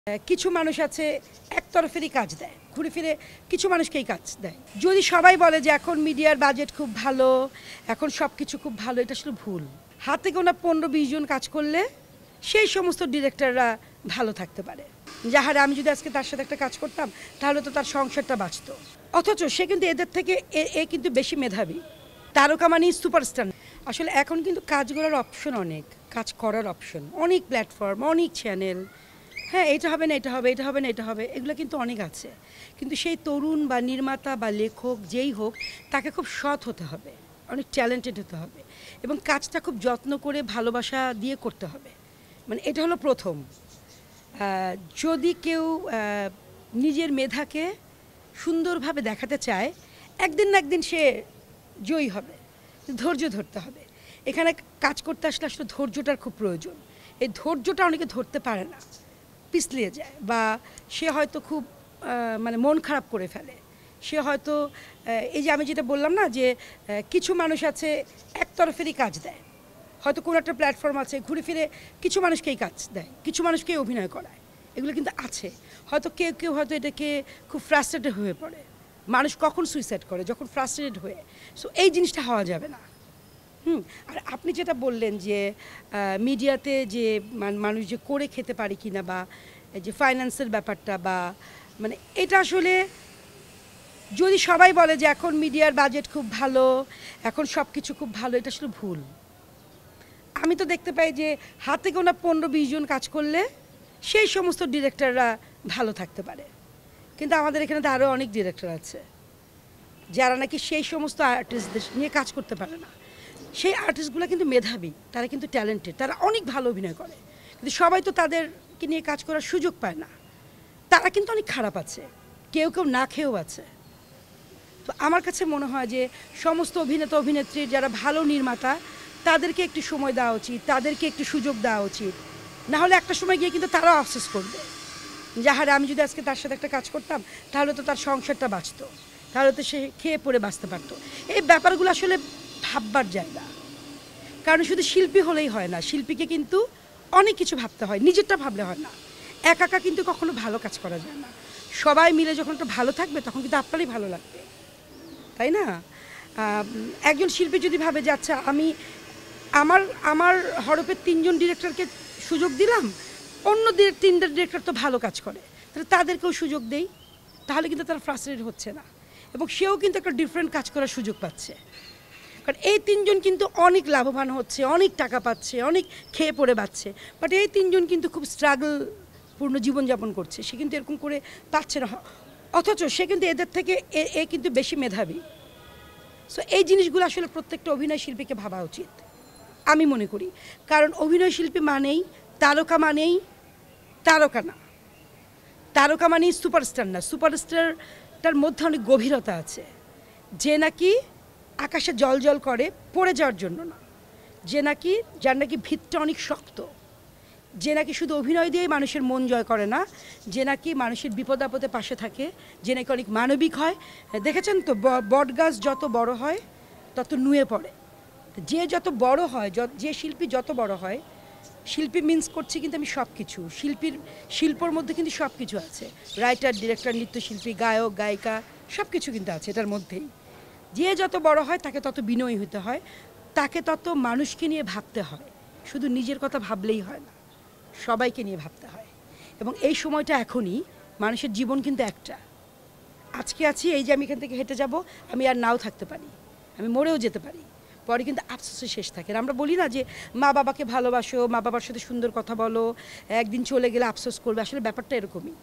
কিছু মানুষ আছে একতরফেরই কাজ দেয়, ঘুরে ফিরে কিছু মানুষকেই কাজ দেয়। যদি সবাই বলে যে এখন মিডিয়ার বাজেট খুব ভালো, এখন সব কিছু খুব ভালো, এটা আসলে ভুল। হাতে গোনা 15-20 জন কাজ করলে সেই সমস্ত ডিরেক্টররা ভালো থাকতে পারে। যাহারে আমি যদি আজকে তার সাথে একটা কাজ করতাম তাহলে তো তার সংসারটা বাঁচত। অথচ সে কিন্তু এদের থেকে এ কিন্তু বেশি মেধাবী। তারকা মানে সুপারস্টার। আসলে এখন কিন্তু কাজ করার অপশন অনেক, কাজ করার অপশন অনেক, প্ল্যাটফর্ম অনেক, চ্যানেল। হ্যাঁ, এটা হবে না, এটা হবে, এটা হবে না, এটা হবে, এগুলো কিন্তু অনেক আছে। কিন্তু সেই তরুণ বা নির্মাতা বা লেখক যেই হোক, তাকে খুব সৎ হতে হবে, অনেক ট্যালেন্টেড হতে হবে এবং কাজটা খুব যত্ন করে ভালোবাসা দিয়ে করতে হবে। মানে এটা হলো প্রথম। যদি কেউ নিজের মেধাকে সুন্দরভাবে দেখাতে চায়, একদিন না একদিন সে জয়ী হবে। ধৈর্য ধরতে হবে। এখানে কাজ করতে আসলে আসলে ধৈর্যটার খুব প্রয়োজন। এই ধৈর্যটা অনেকে ধরতে পারে না, পিছলিয়ে যায়, বা সে হয়তো খুব মানে মন খারাপ করে ফেলে। সে হয়তো এই যে আমি যেটা বললাম না, যে কিছু মানুষ আছে একতরফেরই কাজ দেয়। হয়তো কোনো একটা প্ল্যাটফর্ম আছে, ঘুরে ফিরে কিছু মানুষকেই কাজ দেয়, কিছু মানুষকেই অভিনয় করায়। এগুলো কিন্তু আছে। হয়তো কেউ কেউ হয়তো এটাকে খুব ফ্রাস্ট্রেটেড হয়ে পড়ে। মানুষ কখন সুইসাইড করে? যখন ফ্রাস্ট্রেটেড হয়ে। সো এই জিনিসটা হওয়া যাবে না। আর আপনি যেটা বললেন যে মিডিয়াতে যে মানুষ যে করে খেতে পারে কিনা, বা যে ফাইন্যান্সের ব্যাপারটা, বা মানে এটা আসলে যদি সবাই বলে যে এখন মিডিয়ার বাজেট খুব ভালো, এখন সব কিছু খুব ভালো, এটা আসলে ভুল। আমি তো দেখতে পাই যে হাতে গোনা 15-20 জন কাজ করলে সেই সমস্ত ডিরেক্টররা ভালো থাকতে পারে। কিন্তু আমাদের এখানে তো আরও অনেক ডিরেক্টর আছে যারা নাকি সেই সমস্ত আর্টিস্টদের নিয়ে কাজ করতে পারে না। সেই আর্টিস্টগুলো কিন্তু মেধাবী, তারা কিন্তু ট্যালেন্টেড, তারা অনেক ভালো অভিনয় করে, কিন্তু সবাই তো তাদেরকে নিয়ে কাজ করার সুযোগ পায় না। তারা কিন্তু অনেক খারাপ আছে, কেউ কেউ না খেয়েও আছে। তো আমার কাছে মনে হয় যে সমস্ত অভিনেতা অভিনেত্রীর যারা ভালো নির্মাতা, তাদেরকে একটু সময় দেওয়া উচিত, তাদেরকে একটু সুযোগ দেওয়া উচিত। না হলে একটা সময় গিয়ে কিন্তু তারাও আফসোস করবে, যাহারে আমি যদি আজকে তার সাথে একটা কাজ করতাম তাহলে তো তার সংসারটা বাঁচত, তাহলে তো সে খেয়ে পড়ে বাঁচতে পারতো। এই ব্যাপারগুলো আসলে ভাববার জায়গা। কারণ শুধু শিল্পী হলেই হয় না, শিল্পীকে কিন্তু অনেক কিছু ভাবতে হয়, নিজেরটা ভাবলে হয় না। একা কিন্তু কখনো ভালো কাজ করা যায় না। সবাই মিলে যখন একটা ভালো থাকবে তখন কিন্তু আপনারই ভালো লাগবে, তাই না? একজন শিল্পী যদি ভাবে যে আচ্ছা আমি আমার হরপের 3 জন ডিরেক্টরকে সুযোগ দিলাম, অন্য 3টা ডিরেক্টর তো ভালো কাজ করে, তাহলে তাদেরকেও সুযোগ দেই, তাহলে কিন্তু তারা ফ্রাস্ট্রেটেড হচ্ছে না এবং সেও কিন্তু একটা ডিফারেন্ট কাজ করার সুযোগ পাচ্ছে। কারণ এই 3 জন কিন্তু অনেক লাভবান হচ্ছে, অনেক টাকা পাচ্ছে, অনেক খেয়ে পড়ে বাঁচছে। বাট এই 3 জন কিন্তু খুব স্ট্রাগলপূর্ণ জীবনযাপন করছে, সে কিন্তু এরকম করে পাচ্ছে না। অথচ সে কিন্তু এদের থেকে এ কিন্তু বেশি মেধাবী। সো এই জিনিসগুলো আসলে প্রত্যেকটা অভিনয় শিল্পীকে ভাবা উচিত, আমি মনে করি। কারণ অভিনয় শিল্পী মানেই তারকা, মানেই তারকা না, তারকা মানেই সুপারস্টার না। সুপারস্টারটার মধ্যে অনেক গভীরতা আছে, যে নাকি আকাশে জল জল করে পড়ে যাওয়ার জন্য না, যার নাকি ভিতটা অনেক শক্ত, যে নাকি শুধু অভিনয় দিয়েই মানুষের মন জয় করে না, যে নাকি মানুষের বিপদ আপদে পাশে থাকে, যে নাকি অনেক মানবিক হয়। দেখেছেন তো, বট গাছ যত বড় হয় তত নুয়ে পড়ে। যে যত বড় হয়, যে শিল্পী যত বড় হয়, শিল্পী মিন্স করছে কিন্তু আমি সব কিছু, শিল্পর মধ্যে কিন্তু সব কিছু আছে। রাইটার, ডিরেক্টর, নৃত্যশিল্পী, গায়ক, গায়িকা, সব কিছু কিন্তু আছে এটার মধ্যেই। যে যত বড় হয় তাকে তত বিনয়ী হতে হয়, তাকে তত মানুষকে নিয়ে ভাবতে হয়। শুধু নিজের কথা ভাবলেই হয় না, সবাইকে নিয়ে ভাবতে হয়। এবং এই সময়টা এখনই। মানুষের জীবন কিন্তু একটা, আজকে আছি, এই যে আমি এখান থেকে হেঁটে যাব, আমি আর নাও থাকতে পারি, আমি মরেও যেতে পারি, পরে কিন্তু আফসোসে শেষ থাকে। আমরা বলি না যে মা বাবাকে ভালোবাসো, মা বাবার সাথে সুন্দর কথা বলো, একদিন চলে গেলে আফসোস করবে, আসলে ব্যাপারটা এরকমই।